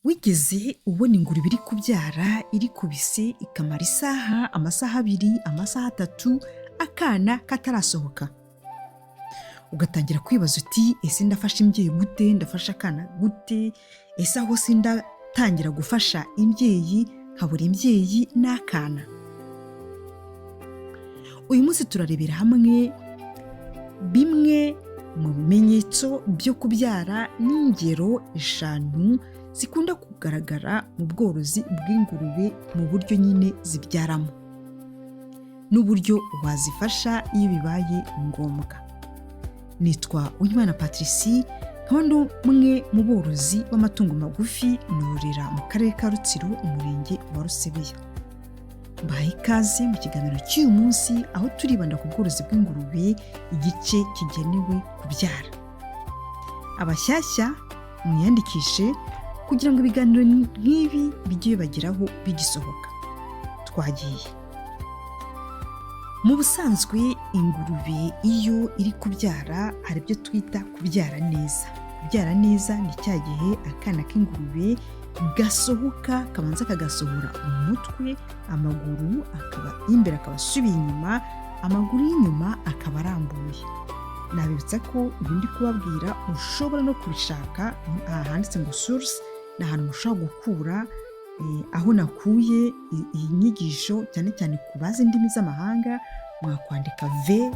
Wigeze ubona ingurube iri kubyara iri kubise ikamara isaha, amasaha 2, amasaha 3 akana katarasohoka? Ugatangira kwibaza uti ese ndafasha imbyeyi gute, ndafasha akana gute, ese aho sindatangira gufasha imbyeyi nkabura imbyeyi n'akana? Uyu munsi turarebera hamwe bimwe mu bimenyetso byo kubyara n'ingero 5 zikunda kugaragara mu bworozi bw'ingurube mu buryo nyine zibyaramo n'uburyo wazifasha iyo bibaye ngombwa. Nitwa Uwimana Patricie, nkaba ndi umwe mu borozi b'amatungo magufi nororera mu karere ka Rutsiro, umurenge wa Rusebeya. Mbahaye ikaze mu kiganiro cy'uyu munsi aho turibanda ku bworozi bw'ingurube, igice kigenewe kubyara. Abashyashya mwiyandikishe kugira ngo ibiganiro nk'ibi bijye bibageraho bigisohoka. Twagiye. Mu busanzwe ingurube iyo iri kubyara hari ibyo twita kubyara neza. Kubyara neza ni cya gihe akana k'ingurube gasohoka kabanza kagasohora umutwe, amaguru akaba imbere akaba asubiye inyuma, amaguru y'inyuma akaba arambuye. Nabibutsa ko ibindi kubabwira ushobora no kubishaka ahanditse ngo source, ni ahantu mushobora gukura aho nakuye iyi nyigisho, cyane cyane ku bazi indimi z'amahanga mwakwandika v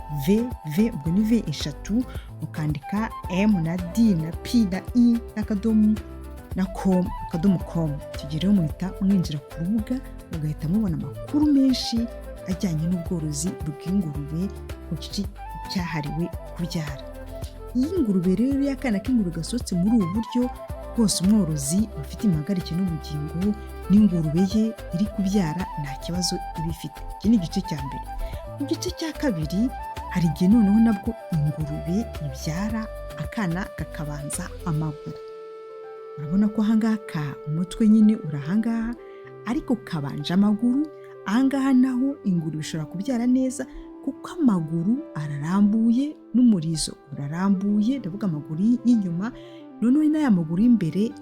ubwo ni v 3, mukandika m na d na p na i n'akadomo na com. Tugereho muhita mwinjira ku rubuga mugahita mubona amakuru menshi ajyanye n'ubworozi bw'ingurube ku gice cyahariwe kubyara. Iyi ngurube rero y'akana k'ingurube gasohotse muri ubu buryo rwose umworozi ufite impagarike n'ubugingo n'ingurube ye iri kubyara nta kibazo iba ifite. Iki ni igice cya mbere. Mu gice cya kabiri hari igihe noneho nabwo ingurube ibyara akana kakabanza amaguru. Urabona ko ahangaha umutwe nyine urahangaha ariko kabanje amaguru. Ahangaha naho ingurube ishobora kubyara neza kuko amaguru ararambuye n'umurizo urarambuye, ndavuga amaguru y'inyuma, noneho n'aya maguru y'imbere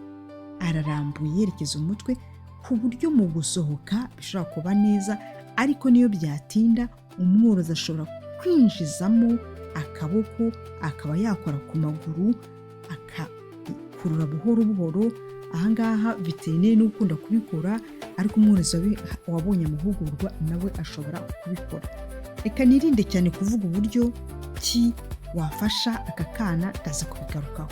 ararambuye yerekeza umutwe, ku buryo mu gusohoka bishobora kuba neza. Ariko niyo byatinda umworozi ashobora kwinjizamo akaboko akaba yakora ku maguru akakurura buhoro buhoro. Ahangaha veterineri n'ukunda kubikora, ariko umworozi wabonye amahugurwa nawe ashobora kubikora. Reka nirinde cyane kuvuga uburyo ki wafasha aka kana, ndaza kubigarukaho.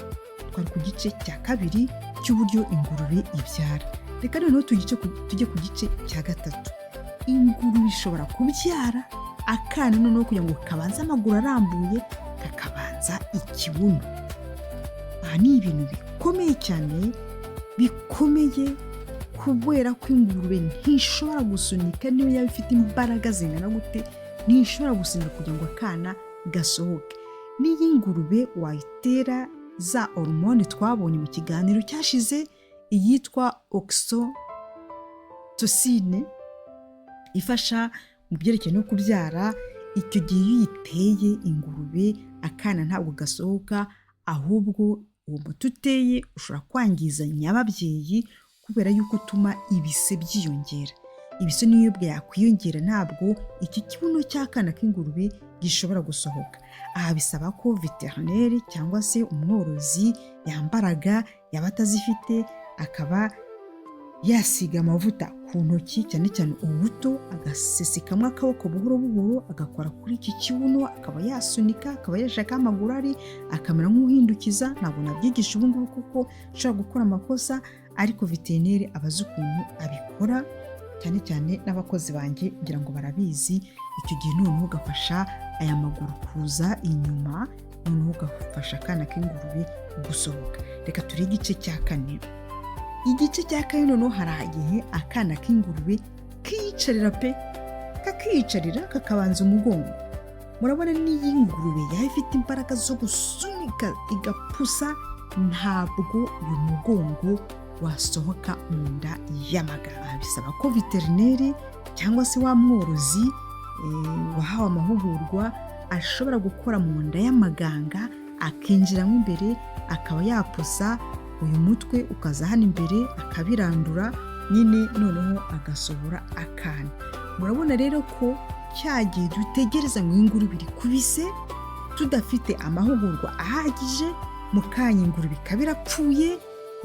Twari ku gice cya kabiri cy'uburyo ingurube ibyara. Reka noneho tujye ku gice cya gatatu. Ingurube ishobora kubyara akana noneho kugira ngo kabanze amaguru arambuye kakabanza ikibuno. Aha ni ibintu bikomeye cyane, bikomeye, kubera ko ingurube ntishobora gusunika niyo yaba ifite imbaraga zingana gute, ntishobora gusunika kugira ngo akana gasohoke. N'iyi ngurube wayitera za hormone twabonye mu kiganiro cyashize, iyitwa oxytocin ifasha mu byerekeye no kubyara. Icyo gihe iyo uyiteye ingurube akana ntabwo gasohoka, ahubwo uwo muti uteye ushobora kwangiza nyababyeyi kubera yuko utuma ibise byiyongera. Ibise niyo byakwiyongera ntabwo iki kibuno cy'akana k'ingurube gishobora gusohoka. Aha bisaba ko veterineri cyangwa se umworozi yambaraga, yaba atazifite akaba yasiga amavuta ku ntoki, cyane cyane ubuto, agasesekamo akaboko buhoro buhoro, agakora kuri iki kibuno, akaba yasunika, akaba yashaka amaguru ari, akamera nk'uhindukiza. Ntabwo nabyigisha ubu ngubu kuko nshobora gukora amakosa, ariko veterineri abazi ukuntu abikora, cyane cyane n'abakozi banjye ngira ngo barabizi. Icyo gihe noneho ugafasha aya maguru kuza inyuma, noneho ugafasha akana k'ingurube gusohoka. Reka turebe igice cya kane. Igice cya kane noneho hari igihe akana k'ingurube kiyicarira pe, kakiyicarira kakabanza umugongo. Murabona n'iyi ngurube yaba ifite imbaraga zo gusunika igapusa, ntabwo uyu mugongo wasohoka mu nda y'amagara. Bisaba ko veterineri cyangwa se wa mworozi wahawe amahugurwa ashobora gukora mu nda y'amaganga, akinjiramo imbere akaba yapusa uyu mutwe ukaza hano imbere akabirandura nyine noneho agasohora akana. Murabona rero ko cya gihe dutegereza ngo ingurube ikubise tudafite amahugurwa ahagije, mu kanya ingurube ikaba irapfuye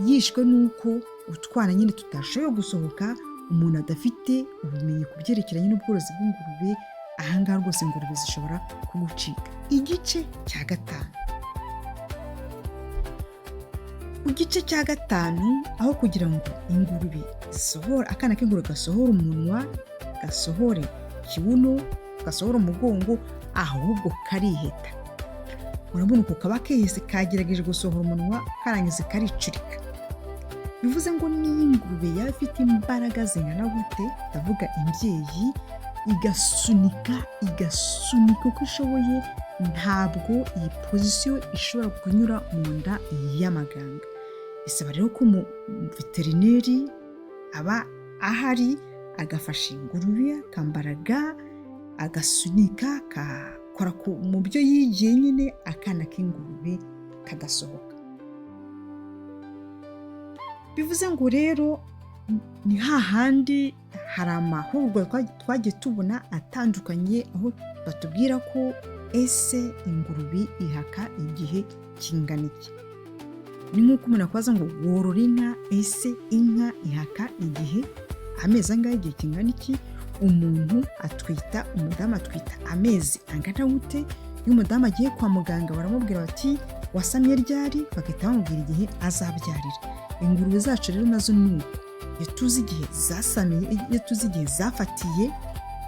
yishwe n'uko utwana nyine tutashoboye gusohoka, umuntu adafite ubumenyi ku byerekeranye n'ubworozi bw'ingurube. Ahangaha rwose ingurube zishobora kugucika. Igice cya gatanu. Ku gice cya gatanu, aho kugira ngo ingurube zisohore, akana k'ingurube gasohora umunwa, gasohore ikibuno, gasohora umugongo, ahubwo kariheta. Urabona uko kaba kehese kagerageje gusohora umunwa karangiza karicurika. Bivuze ngo niyo ingurube yaba ifite imbaraga zingana gute, ndavuga imbyeyi, igasunika uko ishoboye, ntabwo iyi pozisiyo ishobora kunyura mu nda y'amaganga. Bisaba rero ko veterineri aba ahari agafasha ingurube, akambaraga, agasunika, akakora mu byo yigiye nyine, akana k'ingurube kagasohoka. Bivuze ngo rero ni hahandi hari amahugurwa twagiye tubona atandukanye, aho batubwira ko ese ingurube ihaka igihe kingana iki. Ni nk'uko umuntu akwaza ngo worora inka, ese inka ihaka igihe amezi angahe, igihe kingana iki? Umudamu atwita amezi angana gute? Iyo umudamu agiye kwa muganga baramubwira bati wasamye ryari, bagahita bamubwira igihe azabyarira. Ingurube zacu rero nazo ni uko, iyo tuzi igihe zasamiye, iyo tuzi igihe zafatiye,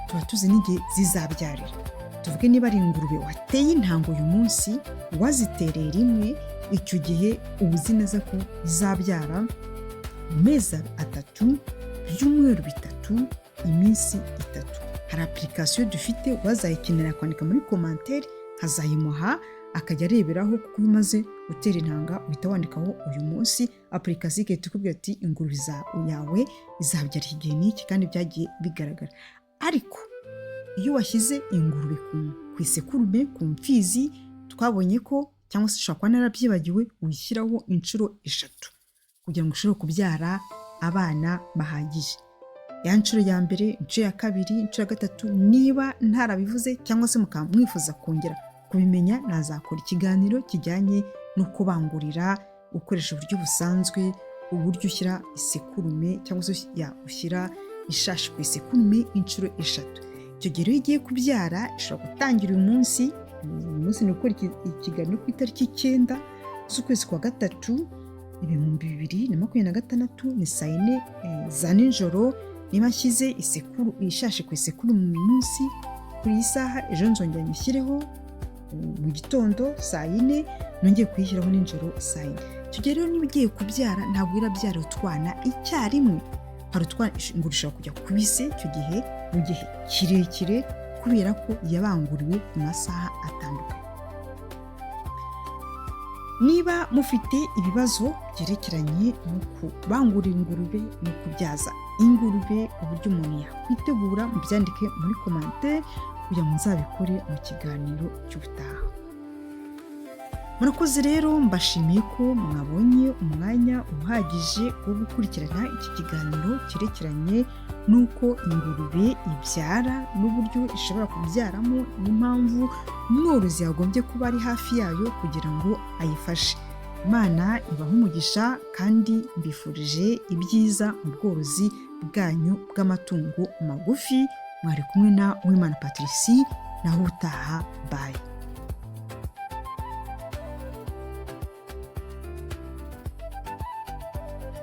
tuba tuzi n'igihe zizabyarira. Tuvuge niba ari ingurube wateye intango uyu munsi, wazitereye rimwe, icyo gihe uba uzi neza ko izabyara mu mezi 3, ibyumweru 3, iminsi 3. Hari application dufite, wazayikenera kwandika muri commentaire, hazayimuha akajya areberaho, kuko umaze gutera intanga uhita wandikaho uyu munsi, application igahita ikubwira ati ingurube yawe izabyara igihe n'iki, kandi byagiye bigaragara. Ariko iyo washyize ingurube ku isekurume, ku mfizi, twabonye ko, cyangwa se ushobora kuba narabyibagiwe, uyishyiraho inshuro 3 kugira ngo ushobore kubyara abana bahagije. Ya nshuro ya mbere, inshuro ya kabiri, inshuro ya 3, niba ntarabivuze cyangwa se mukamwifuza kongera kubimenya, nazakora ikiganiro kijyanye no kubangurira, gukoresha uburyo busanzwe, uburyo ushyira isekurume cyangwa se ushyira ishashi ku isekurume inshuro 3. Icyo gihe rero igiye kubyara ishobora gutangira uyu munsi ni gukora ikiganiro ku itariki 9 z'ukwezi kwa 3, 2026, ni saa 4 za nijoro. Niba nshyize ishashi ku isekuru mu munsi kuri iyi saha, ejo nzongera nyishyireho mu gitondo saa 4, nongeye kuyishyiraho nijoro saa 4. Icyo gihe rero niba ugiye kubyara, ntabwo irabyara utwana icyarimwe. Hari utwana ingurube ishobora kujya kubise icyo gihe mu gihe kirekire, kubera ko yabanguriwe mu masaha atandukanye. Niba mufite ibibazo byerekeranye no kubangurira ingurube no kubyaza ingurube, uburyo umuntu yakwitegura, mubyandike muri commentaire kugira ngo nzabikore mu kiganiro cy'ubutaha. Murakoze rero, mbashimiye ko mwabonye umwanya uhagije wo gukurikirana iki kiganiro cyerekeranye n'uko ingurube ibyara n'uburyo ishobora kubyaramo, n'impamvu umworozi yagombye kuba ari hafi yayo kugira ngo ayifashe. Imana ibahe umugisha, kandi mbifurije ibyiza mu bworozi bwanyu bw'amatungo magufi. Mwari kumwe na Uwimana Patricie, naho utaha, bye.